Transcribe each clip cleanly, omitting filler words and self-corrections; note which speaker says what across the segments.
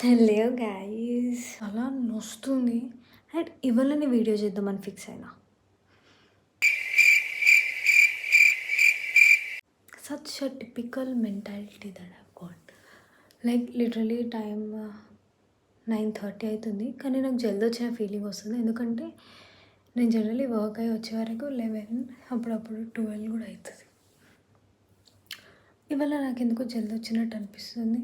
Speaker 1: Hello guys, అలా నొస్తుంది and ఇవాళని video చేద్దామని fix అయినా. Such a typical mentality that I've got. Like literally time 9:30 అవుతుంది, కానీ నాకు జల్ది వచ్చిన ఫీలింగ్ వస్తుంది. ఎందుకంటే నేను జనరలీ వర్క్ అయ్యి వచ్చే వరకు 11, అప్పుడప్పుడు 12 కూడా అవుతుంది. ఇవాళ నాకు ఎందుకో జల్ది వచ్చినట్టు అనిపిస్తుంది.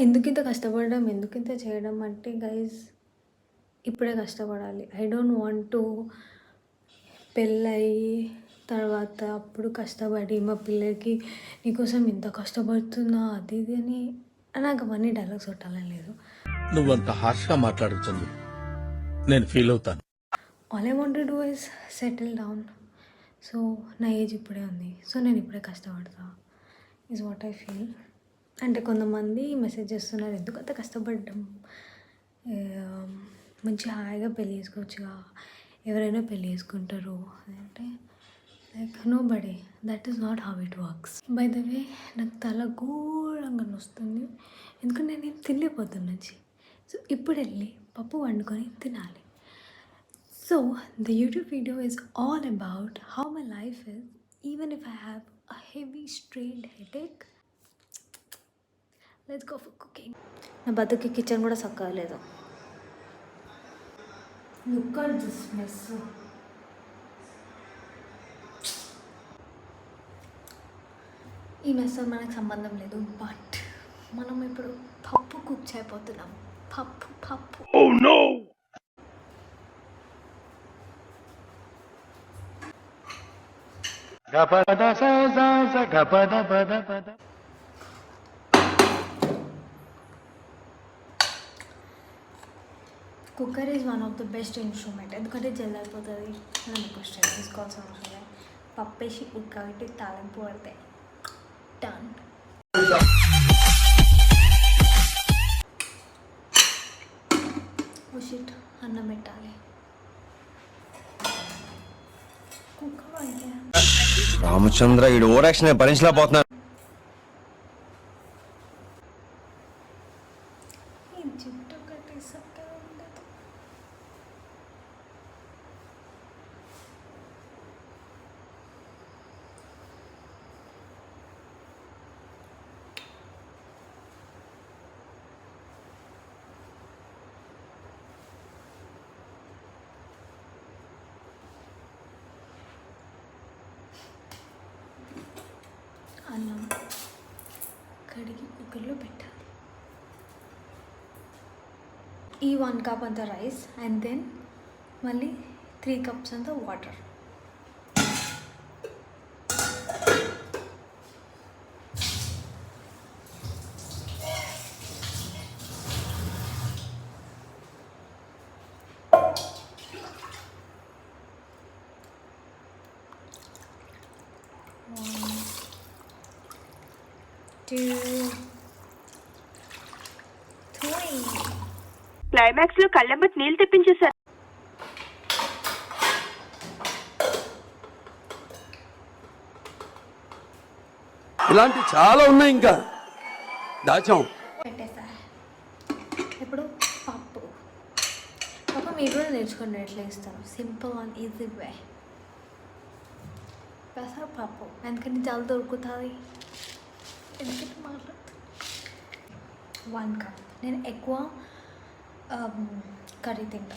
Speaker 1: ఎందుకు ఇంత కష్టపడడం, ఎందుకు ఇంత చేయడం అంటే గైజ్, ఇప్పుడే కష్టపడాలి. ఐ డోంట్ వాంట్ టు పెళ్ళయి తర్వాత అప్పుడు కష్టపడి మా పిల్లలకి నీకోసం ఇంత కష్టపడుతున్నా అది ఇది అని నాకు అవన్నీ డైలాగ్స్ కొట్టాలని లేదు.
Speaker 2: నువ్వంత హార్ష్గా మాట్లాడుతుంది నేను ఫీల్ అవుతాను.
Speaker 1: All I want to do is settle down. So నా ఏజ్ ఇప్పుడే ఉంది, సో నేను ఇప్పుడే కష్టపడతా ఈజ్ వాట్ ఐ ఫీల్. అంటే కొంతమంది మెసేజ్ చేస్తున్నారు, ఎందుకు అంత కష్టపడ్డం, మంచి హాయిగా పెళ్ళి చేసుకోవచ్చుగా, ఎవరైనా పెళ్ళి చేసుకుంటారు అంటే like nobody, that is not how it works. By the way నాకు తల ఘోరంగా వస్తుంది, ఎందుకంటే నేను తినలేకపోతున్న నుంచి. సో ఇప్పుడు వెళ్ళి పప్పు వండుకొని తినాలి. So the YouTube video is all about how my life is even if I have a heavy strained headache. Let's go for cooking. నా బతుకి కిచెన్ కూడా చక్కగా లేదు. Look at this mess. ఈ మెస్తో మనకు సంబంధం లేదు, బట్ మనం ఇప్పుడు పప్పు కుక్ చేయబోతున్నాం. పప్పు
Speaker 2: Oh no!
Speaker 1: Cooker is one of the best instrument, ఎందుకంటే జల్ది అయిపోతుంది. మనం ఎక్కువ స్ట్రెస్ తీసుకోవాల్సిన అవసరం లేదు. పప్పు వేసి ఉడకబెట్టి తాలింపు పడితే డన్. షిట్, అన్నం పెట్టాలి. కుక్కర్ అంటే
Speaker 3: రామచంద్ర ఈ ఓవరాక్షన్ భరించలేకపోతున్నా.
Speaker 1: ఈ జుట్టు ఒకటి చక్కగా ఉండదు. అన్నం కడిగి కుక్కర్లో పెట్టాలి. ఈ 1 కప్ అంత రైస్ అండ్ దెన్ మళ్ళీ 3 కప్స్ అంత వాటర్.
Speaker 4: క్లైమాక్స్ లో కళ్ళెంబట్ నీళ్ళు తెప్పించేశారు.
Speaker 2: ఇలాంటి చాలా ఉన్నాయి, ఇంకా దాచాం.
Speaker 1: పెట్టేసా. ఇప్పుడు పప్పు మీరు కూడా నేర్చుకోండి ఎట్లా ఇస్తాను. Simple and easy way. పెసరపప్పు ఎందుకంటే జల్ది దొరుకుతుంది. ఎందుకంటే మాట్లాడుతుంది. 1 కప్. నేను ఎక్కువ కర్రీ తింటా.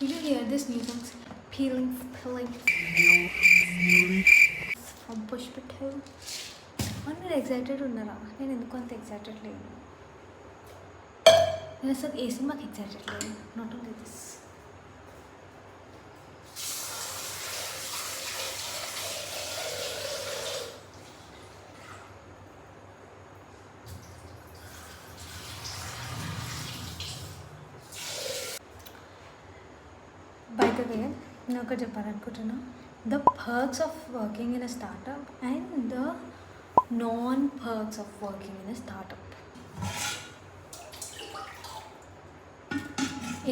Speaker 1: Did you hear this new song? Peeling from Pushpa 2. మీరు ఎగ్జైటెడ్ ఉన్నారా? నేను ఎందుకు అంత ఎగ్జైటెడ్ లేదు. నేను అసలు ఏ సినిమాకి ఎగ్జైటెడ్ లేదు. Not only this. By the way నేను ఒకటి చెప్పాలనుకుంటున్నా. The perks of working in a startup and the non-perks of working in a startup.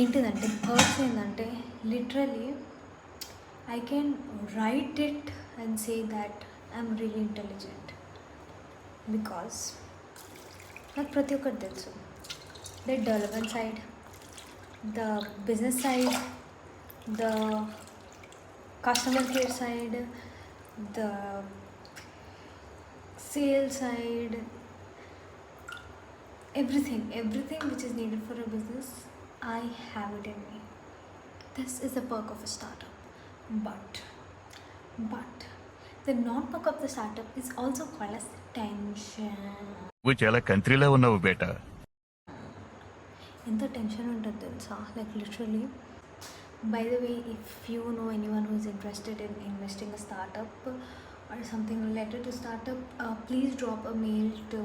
Speaker 1: ఏంటిదంటే పర్క్స్ ఏంటంటే literally I can write it and say that I'm really intelligent because నాకు ప్రతి ఒక్కటి తెలుసు. The development side, the business side, the customer care side, the sale side, everything which is needed for a business, I have it in me. This is the perk of a startup. But the non-perk of the startup is also called as tension.
Speaker 5: నువ్వు చాలా కంట్రీలో ఉన్నావు బేటా.
Speaker 1: ఎంత tension ఉంటుంది తెలుసా, like literally. By the way, if you know anyone who is interested in investing a startup or something related to startup, please drop a mail to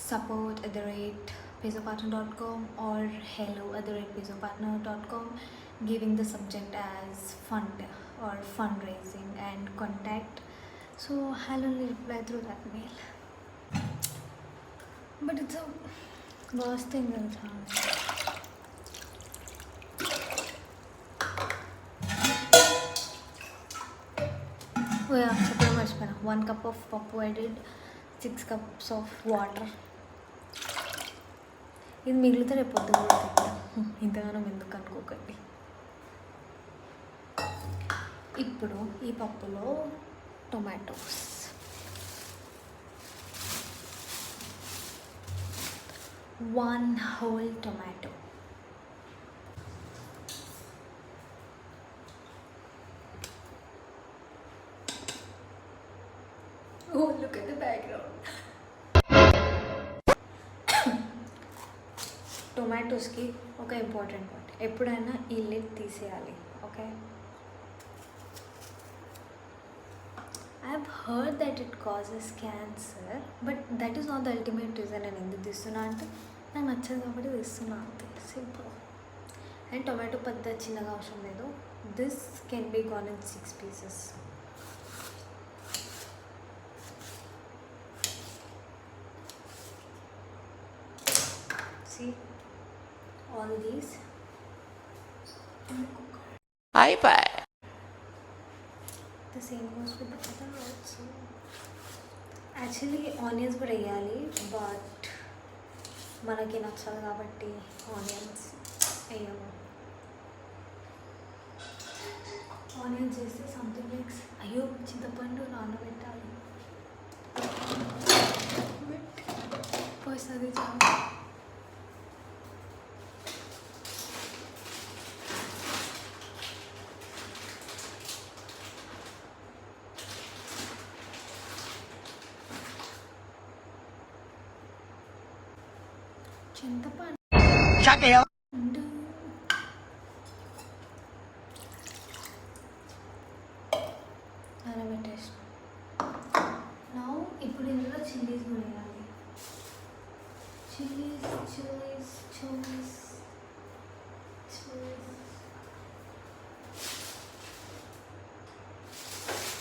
Speaker 1: support@pesopartner.com or hello@pesopartner.com, giving the subject as fund or fundraising and contact. So I'll only reply through that mail. But it's a worst thing that's happened. Oh yeah, చెప్పడం మర్చిపోయినా. 1 cup of పప్పు I did, 6 cups of water. ఇది మిగిలితే రేపు పొద్దున కూడా తింటాం. ఇంతగానం ఎందుకు అనుకోకండి. ఇప్పుడు ఈ పప్పులో tomatoes, 1 whole tomato, oh look at the background. టొమాటోస్కి ఒక ఇంపార్టెంట్ పాయింట్, ఎప్పుడైనా ఈ లిడ్ తీసేయాలి. Okay, I have heard that it causes cancer, but that is not the ultimate reason. నేను ఎందుకు తీస్తున్నా అంటే నాకు నచ్చదు కాబట్టి తీస్తున్నా, అంతే, సింపుల్. అండ్ టొమాటో పెద్ద చిన్నగా అవసరం లేదు. This can be gone in 6 pieces. See all these in the cooker. The same goes with the other also. Actually onions కూడా వేయాలి, బట్ మనకి నచ్చదు కాబట్టి ఆనియన్స్ వేయము. ఆనియన్స్ వేస్తే సంథింగ్ లైక్స్, అయ్యో చింతపండు నానబెట్టాలి, ఫస్ట్ అది చాలా చింతపండు నానబెట్టేసిన. నా ఇప్పుడు ఇందులో చిల్లీస్ కూడా వేయాలి. చిల్లీస్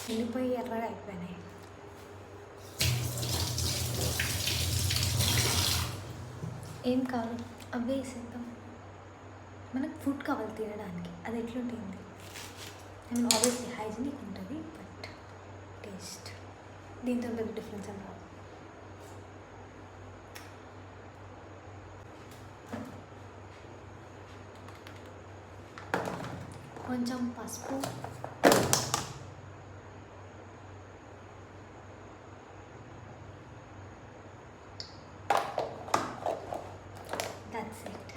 Speaker 1: వెళ్ళిపోయి ఎర్రగా అయిపోయినాయి. ఏం కావాలి అవి వేసేద్దాం. మనకు ఫుడ్ కావాలి తినడానికి, అది ఎట్లుంటుంది. ఐ మీన్ ఆబ్వియస్లీ హైజీనిక్ ఉంటుంది, బట్ టేస్ట్ దీంతో పెద్ద డిఫరెన్స్ అని రాదు. కొంచెం పసుపు, దట్స్ ఇట్.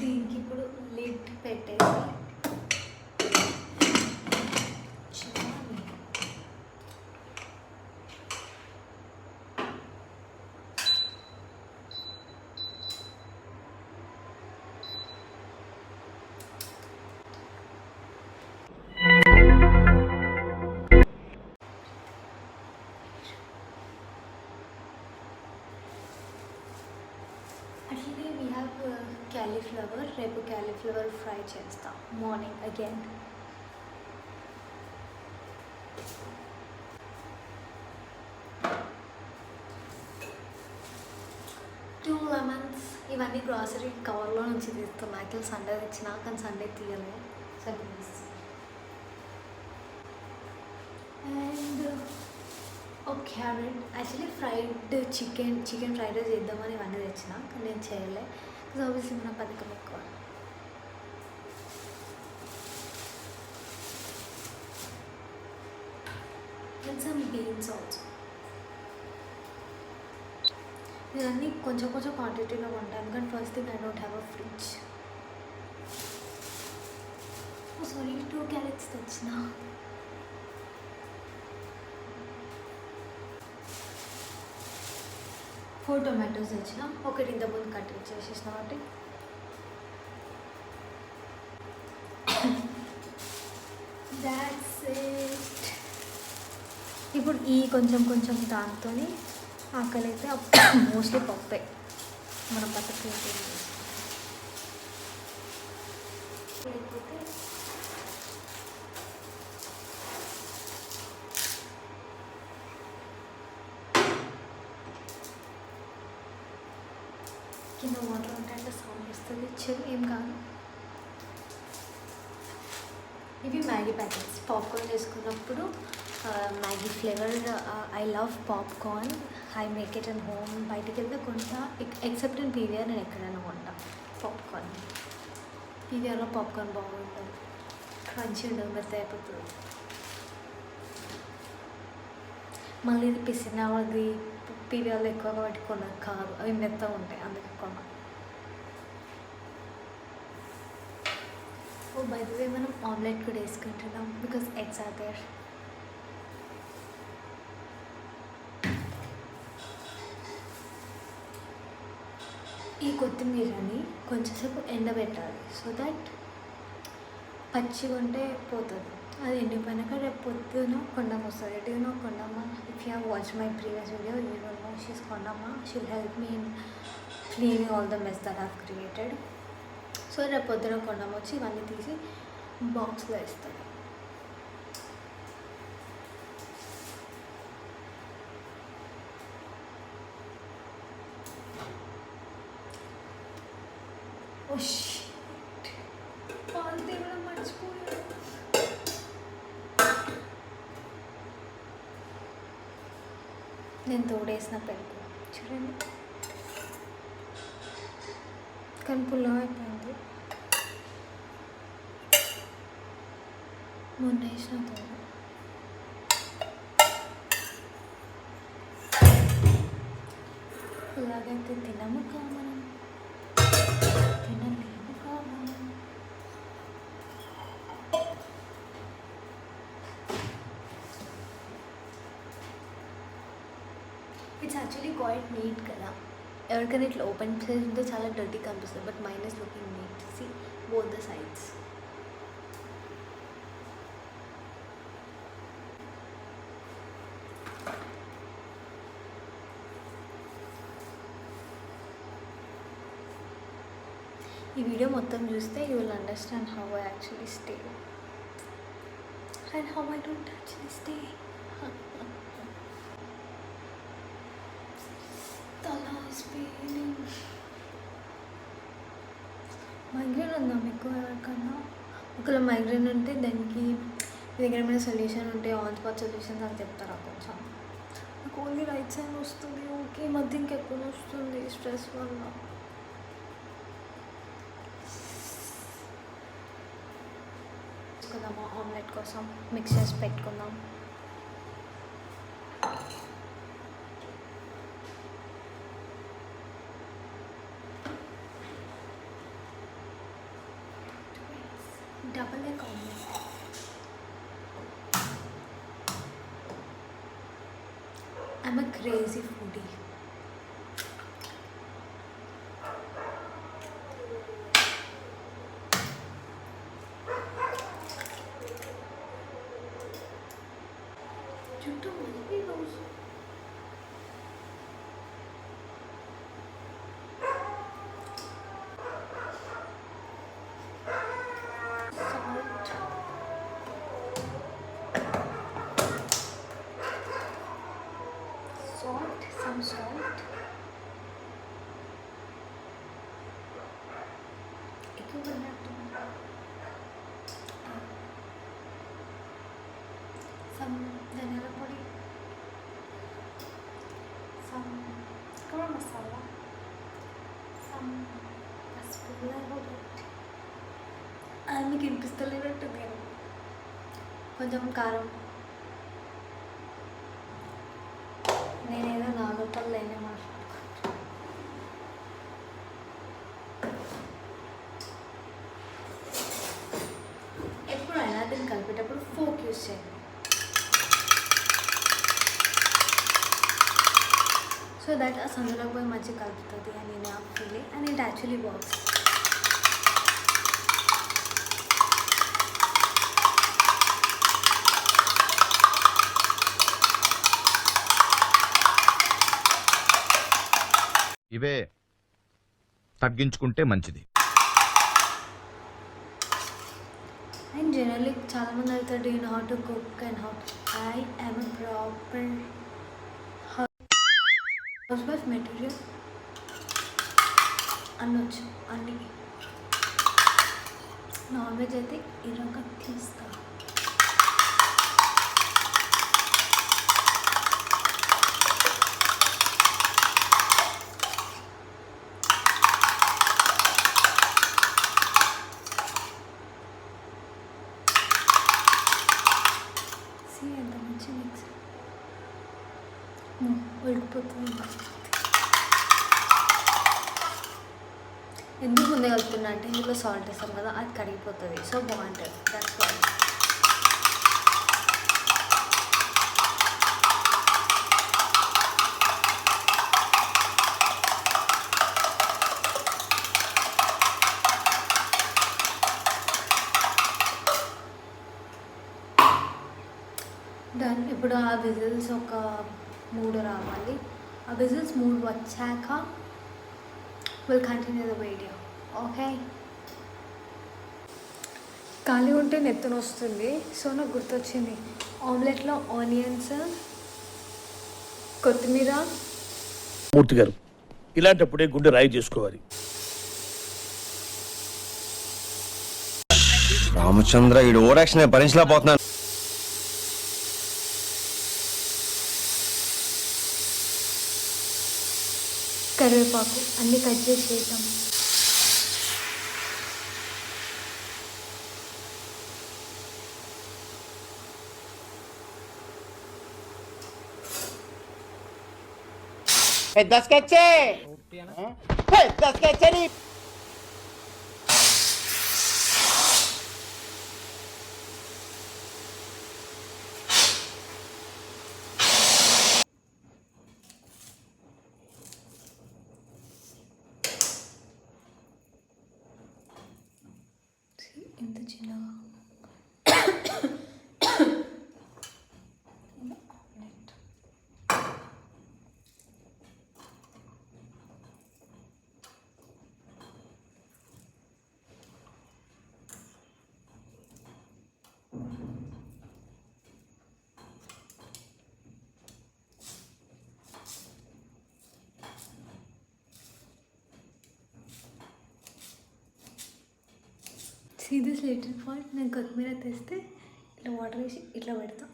Speaker 1: దీనికి ఇప్పుడు లిడ్ పెట్టేసి చాలు. Actually, we have cauliflower. రేపు క్యాలీఫ్లవర్ ఫ్రై చేస్తా మార్నింగ్ అగైన్. Two lemons. ఇవన్నీ గ్రాసరీ కవర్లో నుంచి తీస్తున్నా. యాక్చువల్ సండే తెచ్చినా కానీ సండే తీయలే. సండే అండ్ ఒక carrot. Actually chicken fried rice చేద్దామని ఇవన్నీ తెచ్చిన కానీ నేను చేయలే. బికాజ్ ఆబ్వియస్లీ మన పథకం ఎక్కువ. And some beans also. నేను అన్నీ కొంచెం క్వాంటిటీలో ఉంటాను కానీ first thing I don't have a fridge. Sorry 2 carrots తెచ్చిన. ఫోర్ టొమాటోస్ తెచ్చిన. ఒకటి ఇంతకుముందు కట్ చేసేసిన కాబట్టి దాట్స్ ఇట్. ఇప్పుడు ఈ కొంచెం దాంతో ఆకలి అయితే మోస్ట్లీ పప్పే మన పక్కకి లేకపోతే కింద వాటర్ ఉంటే సౌండ్ వస్తుంది. చిల్ ఏం కాదు. ఇవి మ్యాగీ ప్యాకెట్స్. పాప్కార్న్ చేసుకున్నప్పుడు Maggi flavour. I love popcorn. I make it in home. బయటికి వెళ్తే కొంటా. ఎక్సెప్ట్ ఇన్ పీవీఆర్ నేను ఎక్కడైనా కొంటా పాప్కార్న్. పీవీఆర్లో పాప్కార్న్ బాగుంటుంది. క్రంచీ ఉండదు, మెత్త అయిపోతుంది. మళ్ళీ ఇది పిసినది పీవీఆర్లో ఎక్కువగా వాటి కొనకు కాదు. అవి మెత్తగా ఉంటాయి అందుకే కొన. ఓ బై ది వే మనం ఆమ్లెట్ కూడా వేసుకుంటున్నాం బికాస్ ఎగ్స్ ఆర్ దేర్. ఈ కొత్తిమీరని కొంచెంసేపు ఎండబెట్టాలి సో దట్ పచ్చిగా ఉంటే పోతుంది. అది ఎండిపోయినాక రేపు పొద్దున కొండమ్మ వస్తుంది. ఎటునో Kondamma. If you have watch my previous video you don't know she's Kondamma. She'll help me in cleaning all the mess that have created. So రేపు పొద్దున కొండమ్మ వచ్చి ఇవన్నీ తీసి బాక్స్లో వేస్తుంది. ఓ షిట్, పాలు తీయడం మర్చిపోయాను. నేను తోడేసిన పెరుగు చూడండి కానీ పుల్లగా అయిపోయింది. మొన్న వేసిన తోడు పుల్లగైతే తినము కామనం, తినలేము కామనం. ఇట్స్ యాక్చువల్లీ క్వైట్ నీట్ కదా. ఎవరికైనా ఇట్లా ఓపెన్ ప్లేస్ ఉంటే చాలా డర్టీ కనిపిస్తుంది. But mine is looking neat. See both the sides. ఈ వీడియో మొత్తం చూస్తే you will understand how I actually stay and how I don't actually stay. Migraine ఉందా మీకు ఎవరికన్నా? ఒకవేళ మైగ్రేన్ ఉంటే దానికి మీ దగ్గర ఏమైనా సొల్యూషన్ ఉంటే ఆన్ స్పాట్ సొల్యూషన్స్ అని చెప్తారా కొంచెం? నాకు ఓన్లీ రైట్ సైడ్ వస్తుంది. ఓకే, ఈ మధ్య ఇంకెక్కువ వస్తుంది స్ట్రెస్ వల్ల. తీసుకుందామా ఆమ్లెట్ కోసం? మిక్స్ చేసి పెట్టుకుందాం. Double egg omelette. I'm a crazy foodie. చుట్టూ మళ్ళీ రోజు పడినట్టు సమ్ ధనియాల పొడి, సమ్ గరం మసాలా, సమ్ పసుపు. అది మీకు వినిపిస్తలేనట్టు నేను కొంచెం కారం. నేనేదో నా లోపల లేనే మాట్లాడుకుంటాను. ఎప్పుడైనా దీన్ని కలిపేటప్పుడు ఫోక్ యూస్ చేయండి. సో దట్ ఆ సందులోకి పోయి మంచిగా కలుపుతుంది అని నా feeling and it actually works.
Speaker 6: ఇవే తగ్గించుకుంటే మంచిది.
Speaker 1: అండ్ జనరల్లీ చాలామంది అడుగుతారు do you know how to cook and how I am a proper house wife material అనొచ్చు. అన్ని నాన్ వెజ్ అయితే ఇరగా తీస్తా. ఎంత మంచి మిక్స్ ఉడికిపోతుంది. ఎందుకు ముందే కలుపుతున్నా అంటే ఇందులో సాల్ట్ వేస్తాం కదా, అది కరిగిపోతుంది. సో బాగుంటుంది. That's why. డన్. ఇప్పుడు ఆ విజిల్స్ ఒక 3 రావాలి. ఆ విజిల్స్ 3 వచ్చాక will continue the video. Okay. ఖాళీ ఉంటే నెత్తున వస్తుంది. సో నాకు గుర్తొచ్చింది, ఆమ్లెట్లో ఆనియన్స్, కొత్తిమీర.
Speaker 2: మూర్తి గారు, ఇలాంటప్పుడే గుండె రాయి చేసుకోవాలి.
Speaker 3: రామచంద్ర ఈడు ఓరాక్షన్ భరించలేకపోతున్నాను.
Speaker 1: కరివేపాకు అన్నీ కట్ చేసి వేద్దాం. ఎంత చిన్నగా omelette. See this little point? నేను కొత్తిమీర తెస్తే ఇట్లా వాటర్ వేసి ఇట్లా పెడతా.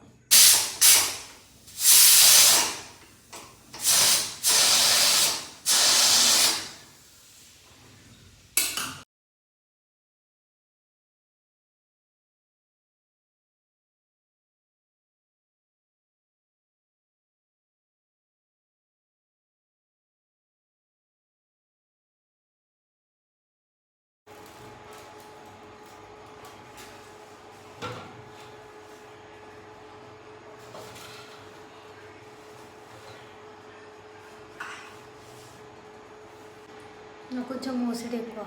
Speaker 1: నాకు కొంచెం మోసడి ఎక్కువ.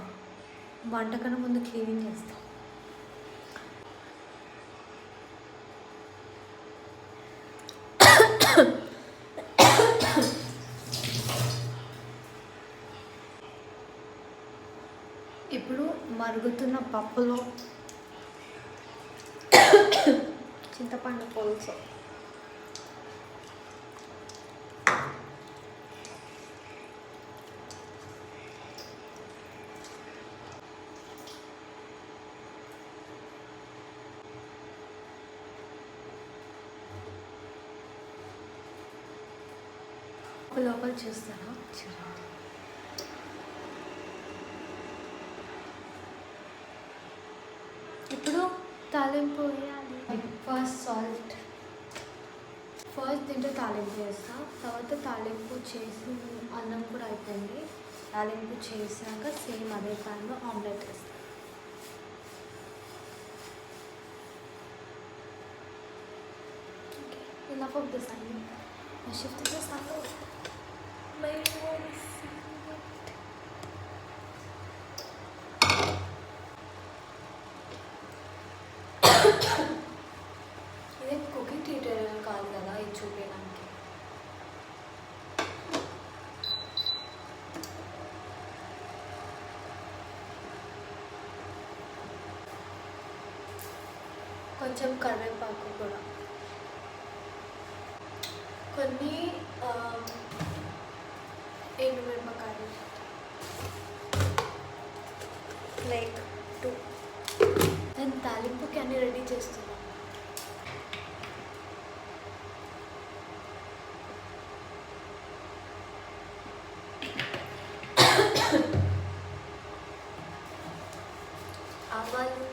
Speaker 1: వంటకన్నా ముందు క్లీనింగ్ చేస్తాం. ఇప్పుడు మరుగుతున్న పప్పులో చింతపండు పులుసు, లోపల చూస్తారా? చూడండి. ఇప్పుడు తాలింపు వేయాలి. ఫస్ట్ సాల్ట్, ఫస్ట్ దీంట్లో తాలింపు వేస్తా. తర్వాత తాలింపు చేసి అన్నం కూడా అయిపోయింది. తాలింపు చేశాక సేమ్ అదే ప్యాన్లో ఆమ్లెట్ వేస్తా. Enough of this. I shifted this up. My voice. ఇది కుకింగ్ ట్యూటోరియల్ కాదు కదా, ఇది చూపించడానికి. కొంచెం కరివేపాకు కూడా, కొన్ని ఎండుమిరపకాయలు లైక్ 2. నేను తాలింపుకి అన్నీ రెడీ చేస్తున్నాను. ఆవాలు,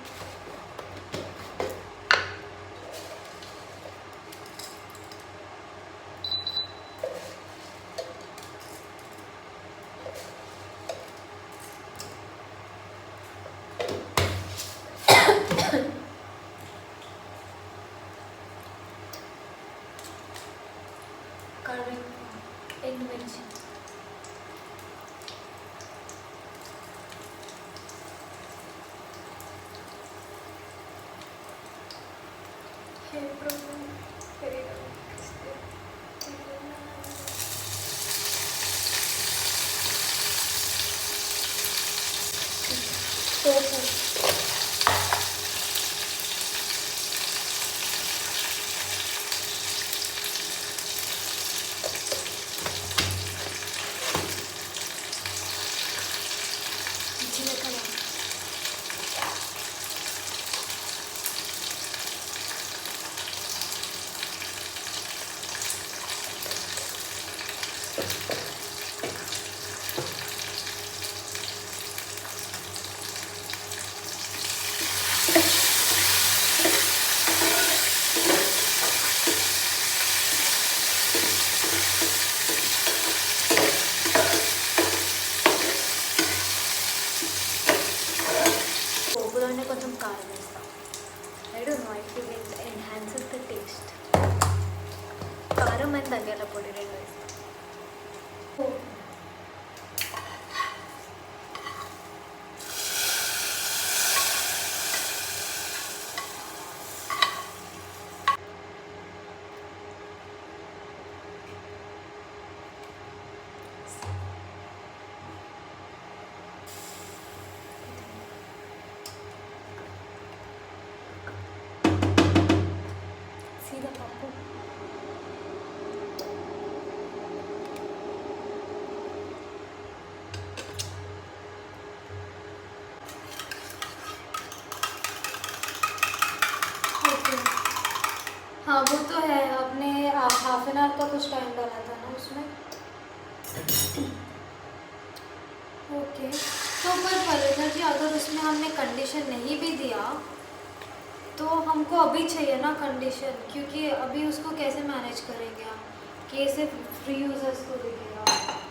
Speaker 1: కరివేపాకు, ఎండుమిర్చి, టోఫు, జీలకర్ర, పోపులోనే కొంచెం కారం వేస్తాం. I don't know if it enhances the taste. కారం అండ్ ధనియాల పొడి 2 వేస్తాం. పప్పు, हाँ वो तो है, आपने हाफ एन आवर का कुछ टाइम डाला था ना उसमें. ओके, तो पर फरीदा जी अगर उसमें हमने कंडीशन नहीं भी दिया तो हमको अभी चाहिए ना कंडीशन, क्योंकि अभी उसको कैसे मैनेज करेंगे हम, कैसे फ्री यूजर्स को दिखेगा.